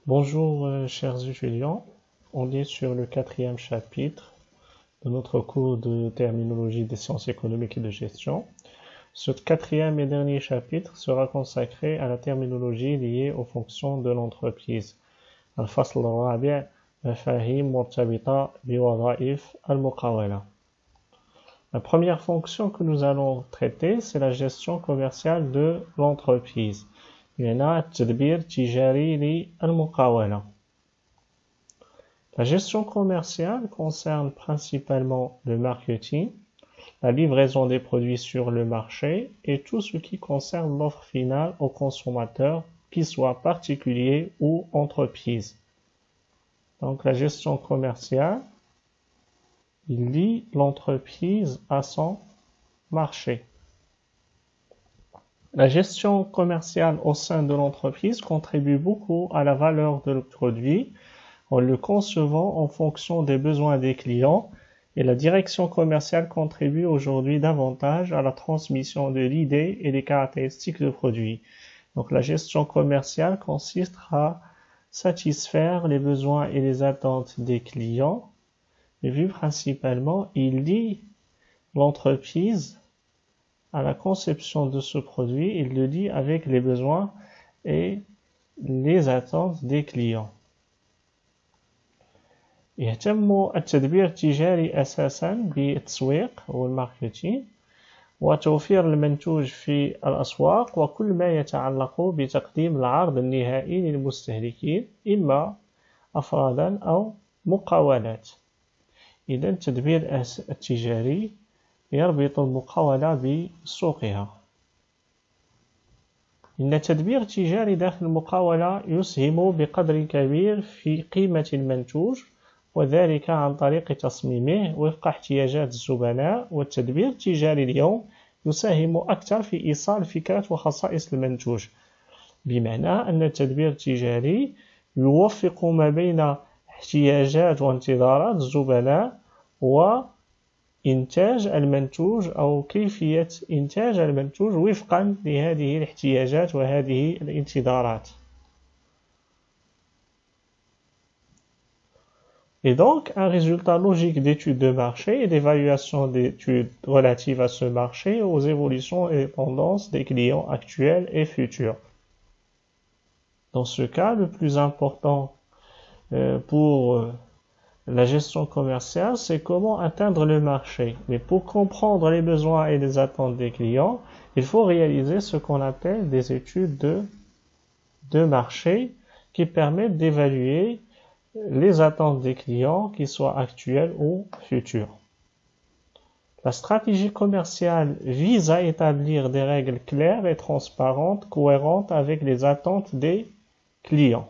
Bonjour chers étudiants, on est sur le quatrième chapitre de notre cours de terminologie des sciences économiques et de gestion. Ce quatrième et dernier chapitre sera consacré à la terminologie liée aux fonctions de l'entreprise. الفصل الرابع مفاهيم مرتبطة بوظائف المقاولة. La première fonction que nous allons traiter, c'est la gestion commerciale de l'entreprise. La gestion commerciale concerne principalement le marketing, la livraison des produits sur le marché et tout ce qui concerne l'offre finale aux consommateurs, qu'ils soient particuliers ou entreprises. Donc la gestion commerciale, il lie l'entreprise à son marché. La gestion commerciale au sein de l'entreprise contribue beaucoup à la valeur de le produit en le concevant en fonction des besoins des clients, et la direction commerciale contribue aujourd'hui davantage à la transmission de l'idée et des caractéristiques du produit. Donc la gestion commerciale consiste à satisfaire les besoins et les attentes des clients, et vu principalement, il lie l'entreprise à la conception de ce produit, il le lie avec les besoins et les attentes des clients. يهتم التدبير التجاري أساساً بالتسويق والماركتينج وتوفير المنتوج في الأسواق وكل ما يتعلق بتقديم العرض النهائي للمستهلكين إما أفراداً أو مقاولات. إذن التدبير التجاري يربط المقاولة بسوقها. إن التدبير التجاري داخل المقاولة يسهم بقدر كبير في قيمة المنتوج وذلك عن طريق تصميمه وفق احتياجات الزبناء. والتدبير التجاري اليوم يساهم أكثر في إيصال فكرة وخصائص المنتوج، بمعنى أن التدبير التجاري يوفق ما بين احتياجات وانتظارات الزبناء وإنتاج المنتوج أو كيفية إنتاج المنتوج وفقا لهذه الاحتياجات وهذه الانتظارات. Et donc, un résultat logique d'études de marché et d'évaluation d'études relatives à ce marché, aux évolutions et tendances des clients actuels et futurs. Dans ce cas, le plus important pour la gestion commerciale, c'est comment atteindre le marché. Mais pour comprendre les besoins et les attentes des clients, il faut réaliser ce qu'on appelle des études de marché qui permettent d'évaluer les attentes des clients, qu'ils soient actuels ou futurs. La stratégie commerciale vise à établir des règles claires et transparentes, cohérentes avec les attentes des clients.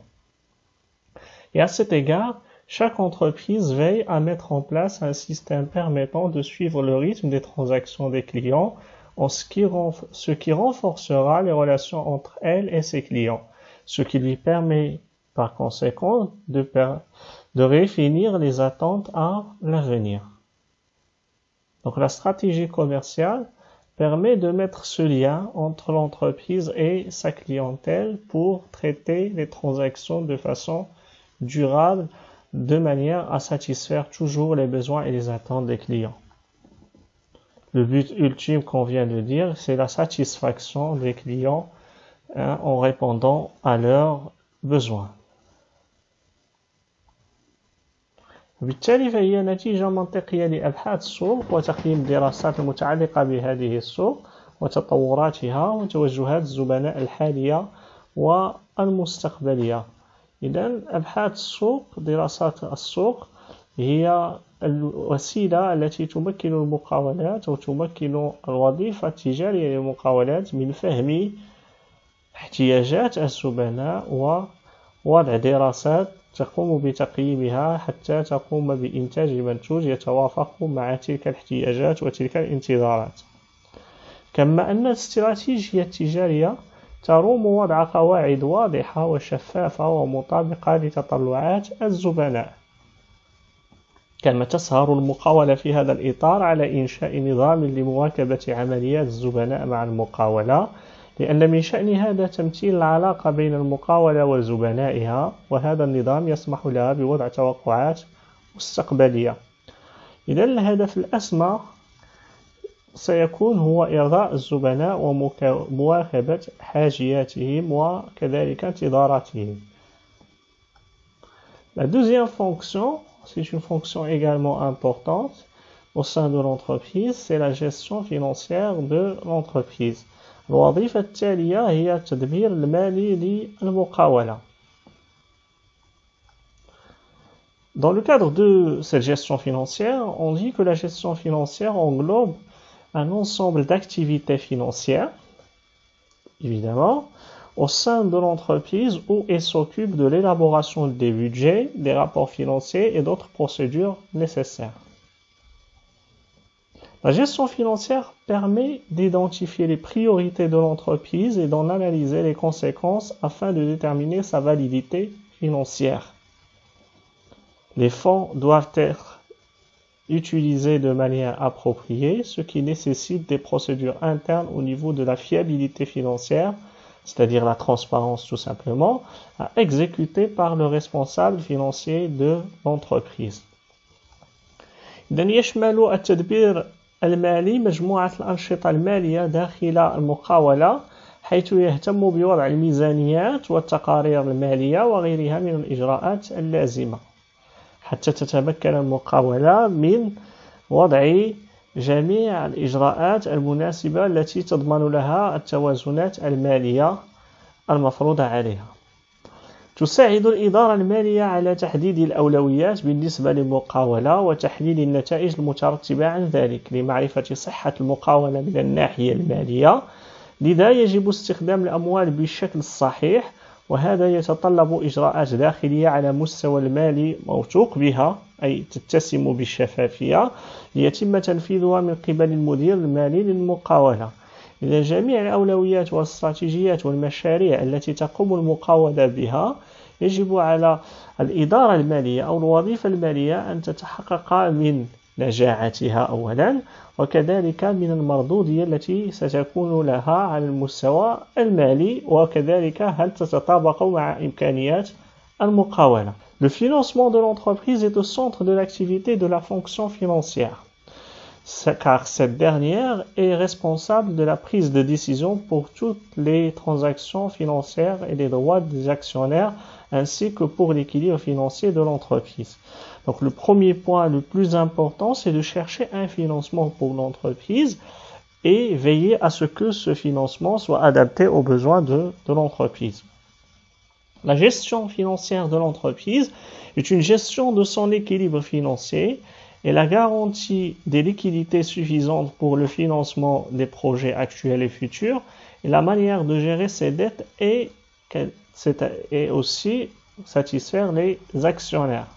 Et à cet égard, chaque entreprise veille à mettre en place un système permettant de suivre le rythme des transactions des clients, ce qui renforcera les relations entre elle et ses clients, ce qui lui permet par conséquent de définir les attentes à l'avenir. Donc la stratégie commerciale permet de mettre ce lien entre l'entreprise et sa clientèle pour traiter les transactions de façon durable, de manière à satisfaire toujours les besoins et les attentes des clients. Le but ultime qu'on vient de dire, c'est la satisfaction des clients en répondant à leurs besoins. وبالتالي فهي نتيجة منطقية لأبحاث السوق وتقييم الدراسات المتعلقة بهذه السوق وتطوراتها وتوجهات الزبناء الحالية والمستقبلية. إذن أبحاث السوق، دراسات السوق، هي الوسيلة التي تمكن المقاولات أو تمكن الوظيفة التجارية للمقاولات من فهم احتياجات الزبناء ووضع دراسات تقوم بتقييمها حتى تقوم بإنتاج منتوج يتوافق مع تلك الاحتياجات وتلك الانتظارات. كما أن الاستراتيجية التجارية تروم وضع قواعد واضحة وشفافة ومطابقة لتطلعات الزبناء. كما تسهر المقاولة في هذا الإطار على إنشاء نظام لمواكبة عمليات الزبناء مع المقاولة لأن من شأن هذا تمثيل العلاقة بين المقاولة وزبنائها، وهذا النظام يسمح لها بوضع توقعات مستقبلية. إذا الهدف الأسمى سيكون هو إرضاء الزبناء ومواكبة حاجياتهم وكذلك انتظاراتهم. La deuxième fonction, c'est une fonction également importante au sein de l'entreprise, c'est la gestion financière de l'entreprise. الوظيفة التالية هي التدبير المالي للمقاولة. Dans le cadre de cette gestion financière, on dit que la gestion financière englobe un ensemble d'activités financières, évidemment, au sein de l'entreprise où elle s'occupe de l'élaboration des budgets, des rapports financiers et d'autres procédures nécessaires. La gestion financière permet d'identifier les priorités de l'entreprise et d'en analyser les conséquences afin de déterminer sa validité financière. Les fonds doivent être utilisés de manière appropriée, ce qui nécessite des procédures internes au niveau de la fiabilité financière, c'est-à-dire la transparence tout simplement, à exécuter par le responsable financier de l'entreprise. إذن يشمل التدبير المالي مجموعة الأنشطة المالية داخل المقاولة، حيث يهتم بوضع الميزانيات والتقارير المالية وغيرها من الإجراءات اللازمة حتى تتمكن المقاولة من وضع جميع الإجراءات المناسبة التي تضمن لها التوازنات المالية المفروضة عليها. تساعد الإدارة المالية على تحديد الأولويات بالنسبة للمقاولة وتحليل النتائج المترتبة عن ذلك لمعرفة صحة المقاولة من الناحية المالية. لذا يجب استخدام الأموال بالشكل الصحيح، وهذا يتطلب إجراءات داخلية على مستوى المالي موثوق بها، أي تتسم بالشفافية، ليتم تنفيذها من قبل المدير المالي للمقاولة. إذا جميع الأولويات والاستراتيجيات والمشاريع التي تقوم المقاولة بها يجب على الإدارة المالية أو الوظيفة المالية أن تتحقق من نجاعتها أولا، وكذلك من المردودية التي ستكون لها على المستوى المالي، وكذلك هل تتطابق مع إمكانيات المقاولة. Le financement de l'entreprise est au centre de l'activité de la fonction financière, car cette dernière est responsable de la prise de décision pour toutes les transactions financières et les droits des actionnaires, ainsi que pour l'équilibre financier de l'entreprise. Donc le premier point le plus important, c'est de chercher un financement pour l'entreprise et veiller à ce que ce financement soit adapté aux besoins de l'entreprise. La gestion financière de l'entreprise est une gestion de son équilibre financier et la garantie des liquidités suffisantes pour le financement des projets actuels et futurs, et la manière de gérer ses dettes et aussi satisfaire les actionnaires.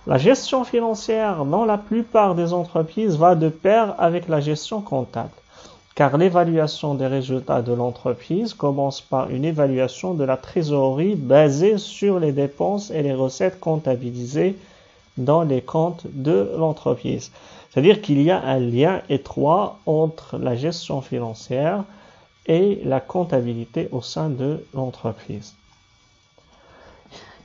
La gestion financière dans la plupart des entreprises va de pair avec la gestion comptable, car l'évaluation des résultats de l'entreprise commence par une évaluation de la trésorerie basée sur les dépenses et les recettes comptabilisées dans les comptes de l'entreprise. C'est-à-dire qu'il y a un lien étroit entre la gestion financière et la comptabilité au sein de l'entreprise.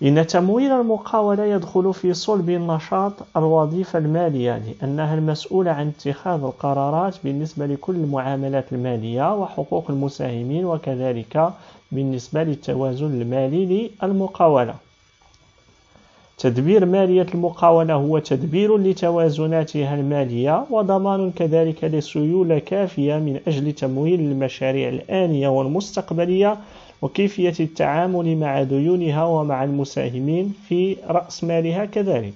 إن تمويل المقاولة يدخل في صلب النشاط الوظيفة المالية، لأنها المسؤولة عن اتخاذ القرارات بالنسبة لكل المعاملات المالية وحقوق المساهمين، وكذلك بالنسبة للتوازن المالي للمقاولة. تدبير مالية المقاولة هو تدبير لتوازناتها المالية وضمان كذلك لسيولة كافية من أجل تمويل المشاريع الآنية والمستقبلية وكيفية التعامل مع ديونها ومع المساهمين في رأس مالها كذلك.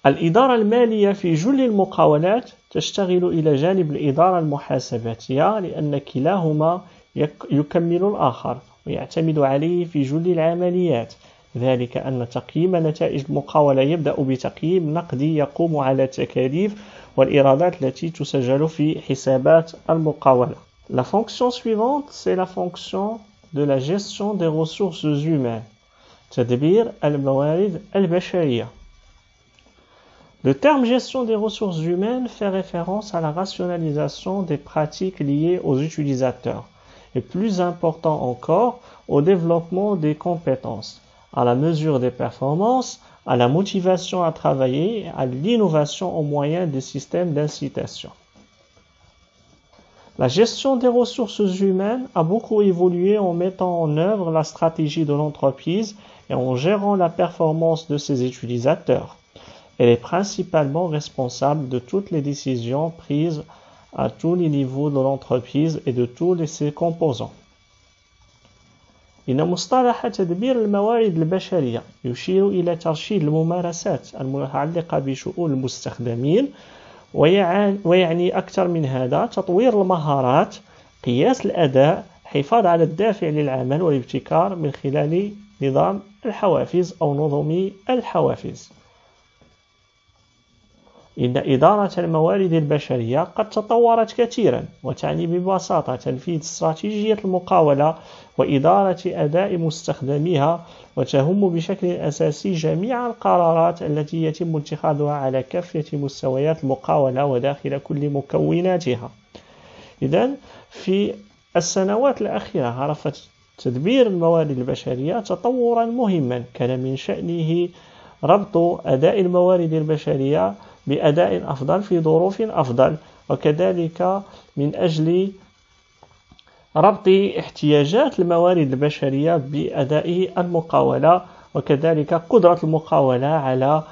الإدارة المالية في جل المقاولات تشتغل إلى جانب الإدارة المحاسباتية، لأن كلاهما يكمل الآخر ويعتمد عليه في جل العمليات، ذلك أن تقييم نتائج المقاولة يبدأ بتقييم نقدي يقوم على التكاليف والإيرادات التي تسجل في حسابات المقاولة. La fonction suivante, c'est la fonction de la gestion des ressources humaines, تدبير الموارد البشرية. Le terme gestion des ressources humaines fait référence à la rationalisation des pratiques liées aux utilisateurs et plus important encore au développement des compétences, à la mesure des performances, à la motivation à travailler, à l'innovation au moyen des systèmes d'incitation. La gestion des ressources humaines a beaucoup évolué en mettant en œuvre la stratégie de l'entreprise et en gérant la performance de ses utilisateurs. Elle est principalement responsable de toutes les décisions prises à tous les niveaux de l'entreprise et de tous ses composants. إن مصطلح تدبير الموارد البشرية يشير إلى ترشيد الممارسات المتعلقة بشؤون المستخدمين ويعني أكثر من هذا تطوير المهارات، قياس الأداء، الحفاظ على الدافع للعمل والابتكار من خلال نظام الحوافز أو نظم الحوافز. إن إدارة الموارد البشرية قد تطورت كثيرا وتعني ببساطة تنفيذ استراتيجية المقاولة وإدارة أداء مستخدميها، وتهم بشكل أساسي جميع القرارات التي يتم اتخاذها على كافة مستويات المقاولة وداخل كل مكوناتها. إذن في السنوات الأخيرة عرفت تدبير الموارد البشرية تطورا مهما كان من شأنه ربط أداء الموارد البشرية بأداء أفضل في ظروف أفضل، وكذلك من أجل ربط احتياجات الموارد البشرية بأداء المقاولة، وكذلك قدرة المقاولة على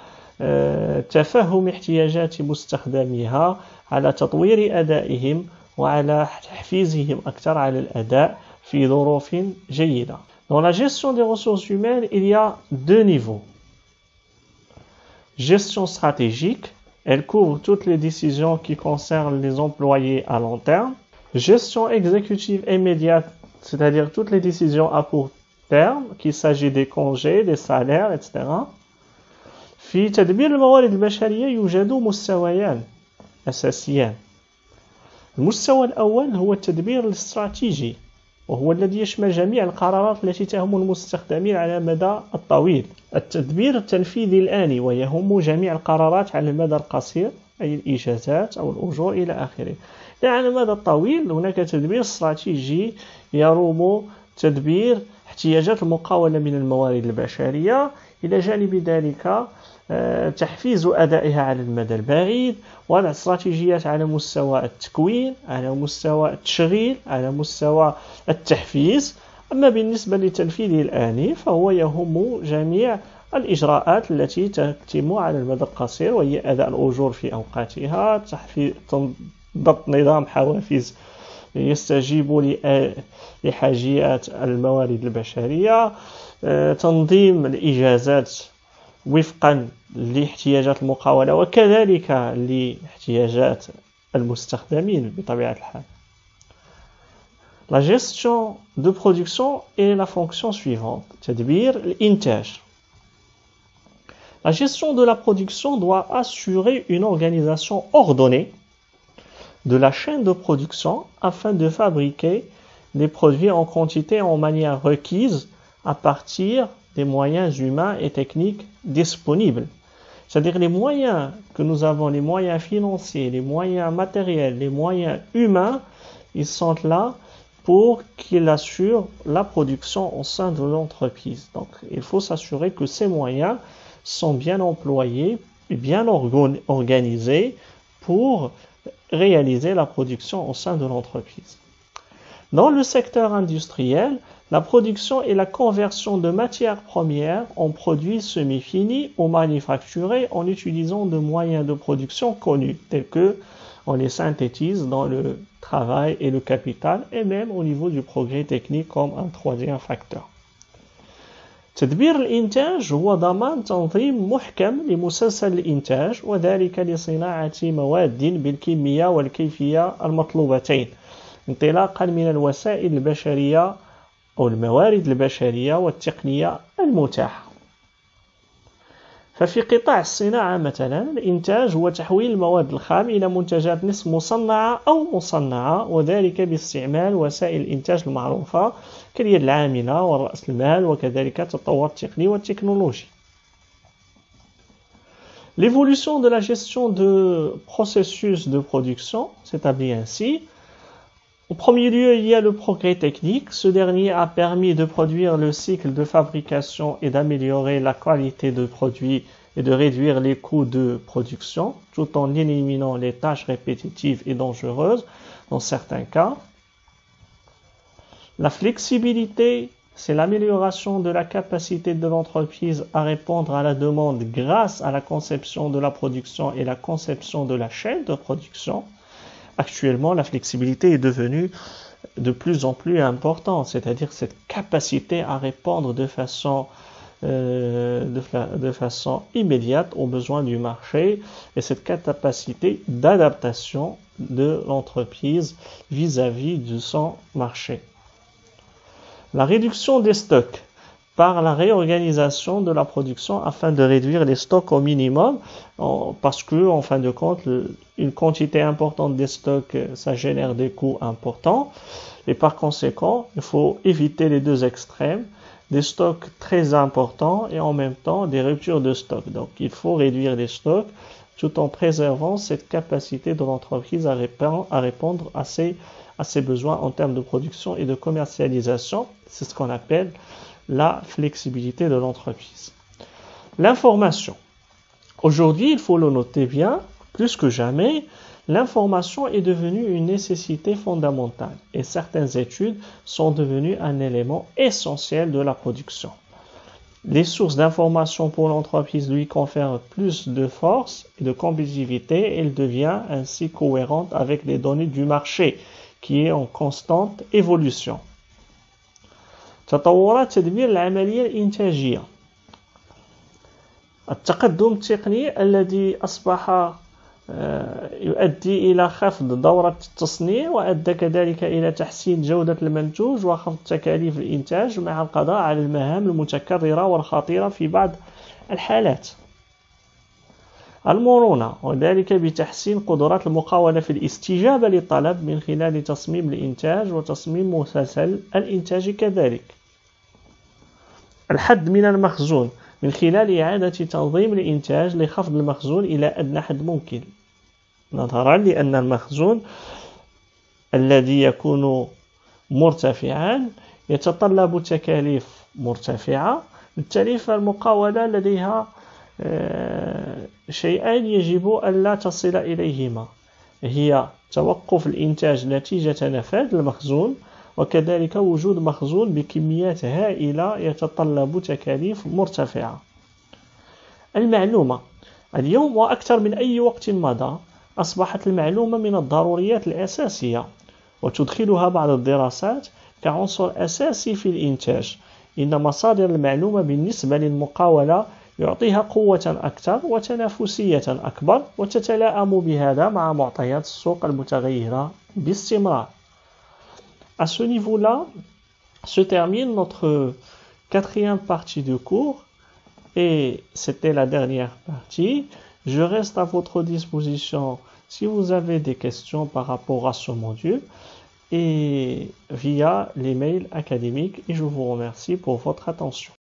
تفهم احتياجات مستخدميها، على تطوير أدائهم وعلى تحفيزهم أكثر على الأداء في ظروف جيدة. Dans la gestion des ressources humaines, il y a deux niveaux. Gestion stratégique, elle couvre toutes les décisions qui concernent les employés à long terme. Gestion exécutive immédiate, c'est-à-dire toutes les décisions à court terme, qu'il s'agit des congés, des salaires, etc. في تدبير الموارد البشرية يوجد مستويان أساسيان. المستوى الأول هو التدبير الاستراتيجي، وهو الذي يشمل جميع القرارات التي تهم المستخدمين على المدى الطويل. التدبير التنفيذي الآني ويهم جميع القرارات على المدى القصير أي الإجازات أو الأجور إلى آخره. على المدى الطويل هناك تدبير استراتيجي يروم تدبير احتياجات المقاولة من الموارد البشرية، إلى جانب ذلك تحفيز أدائها على المدى البعيد، وضع استراتيجيات على مستوى التكوين، على مستوى التشغيل، على مستوى التحفيز. أما بالنسبة للتنفيذ الآني فهو يهم جميع الإجراءات التي تتم على المدى القصير، وهي أداء الأجور في أوقاتها، ضبط نظام حوافز يستجيب لحاجيات الموارد البشرية، تنظيم الإجازات وفقا لاحتياجات المقاولة وكذلك لاحتياجات المستخدمين بطبيعة الحال. La gestion de production est la fonction suivante. تدبير الإنتاج. La gestion de la production doit assurer une organisation ordonnée de la chaîne de production afin de fabriquer des produits en quantité et en manière requise à partir des moyens humains et techniques disponibles. C'est-à-dire les moyens que nous avons, les moyens financiers, les moyens matériels, les moyens humains, ils sont là pour qu'ils assurent la production au sein de l'entreprise. Donc il faut s'assurer que ces moyens sont bien employés et bien organisés pour réaliser la production au sein de l'entreprise. Dans le secteur industriel, la production et la conversion de matières premières en produits semi-finis ou manufacturés en utilisant de moyens de production connus, tels que on les synthétise dans le travail et le capital, et même au niveau du progrès technique comme un troisième facteur. تدبير الإنتاج هو ضمان تنظيم محكم لمسلسل الإنتاج، وذلك لصناعة مواد بالكمية والكيفية المطلوبتين، انطلاقا من الوسائل البشرية أو الموارد البشرية والتقنية المتاحة. ففي قطاع الصناعة مثلا الإنتاج هو تحويل المواد الخام إلى منتجات نصف مصنعة أو مصنعة، وذلك باستعمال وسائل الإنتاج المعروفة كاليد العاملة والرأس المال وكذلك التطور التقني والتكنولوجي. L'évolution de la gestion de processus de production s'établit ainsi. Au premier lieu, il y a le progrès technique. Ce dernier a permis de produire le cycle de fabrication et d'améliorer la qualité de produit et de réduire les coûts de production, tout en éliminant les tâches répétitives et dangereuses dans certains cas. La flexibilité, c'est l'amélioration de la capacité de l'entreprise à répondre à la demande grâce à la conception de la production et la conception de la chaîne de production. Actuellement, la flexibilité est devenue de plus en plus importante, c'est-à-dire cette capacité à répondre de façon immédiate aux besoins du marché et cette capacité d'adaptation de l'entreprise vis-à-vis de son marché. La réduction des stocks par la réorganisation de la production afin de réduire les stocks au minimum parce que, en fin de compte, une quantité importante des stocks, ça génère des coûts importants et par conséquent, il faut éviter les deux extrêmes, des stocks très importants et en même temps des ruptures de stock. Donc, il faut réduire les stocks tout en préservant cette capacité de l'entreprise à répondre à ses besoins en termes de production et de commercialisation. C'est ce qu'on appelle la flexibilité de l'entreprise. L'information. Aujourd'hui, il faut le noter bien, plus que jamais, l'information est devenue une nécessité fondamentale et certaines études sont devenues un élément essentiel de la production. Les sources d'information pour l'entreprise lui confèrent plus de force et de compétitivité et elle devient ainsi cohérente avec les données du marché qui est en constante évolution. تطورات تدبير العملية الإنتاجية. التقدم التقني الذي أصبح يؤدي إلى خفض دورة التصنيع وأدى كذلك إلى تحسين جودة المنتوج وخفض تكاليف الإنتاج مع القضاء على المهام المتكررة والخطيرة في بعض الحالات. المرونة وذلك بتحسين قدرات المقاولة في الاستجابة للطلب من خلال تصميم الإنتاج وتصميم مسلسل الإنتاج كذلك. الحد من المخزون من خلال إعادة تنظيم الإنتاج لخفض المخزون إلى أدنى حد ممكن نظرا لأن المخزون الذي يكون مرتفعا يتطلب تكاليف مرتفعة بالتالي فالمقاولة لديها شيئان يجب ألا تصل إليهما هي توقف الإنتاج نتيجة نفاذ المخزون وكذلك وجود مخزون بكميات هائلة يتطلب تكاليف مرتفعة. المعلومة اليوم وأكثر من أي وقت مضى أصبحت المعلومة من الضروريات الأساسية وتدخلها بعض الدراسات كعنصر أساسي في الإنتاج. إن مصادر المعلومة بالنسبة للمقاولة يعطيها قوة أكثر وتنافسية أكبر وتتلائم بهذا مع معطيات السوق المتغيرة باستمرار. À ce niveau-là, se termine notre quatrième partie de cours et c'était la dernière partie. Je reste à votre disposition si vous avez des questions par rapport à ce module et via les mails académiques et je vous remercie pour votre attention.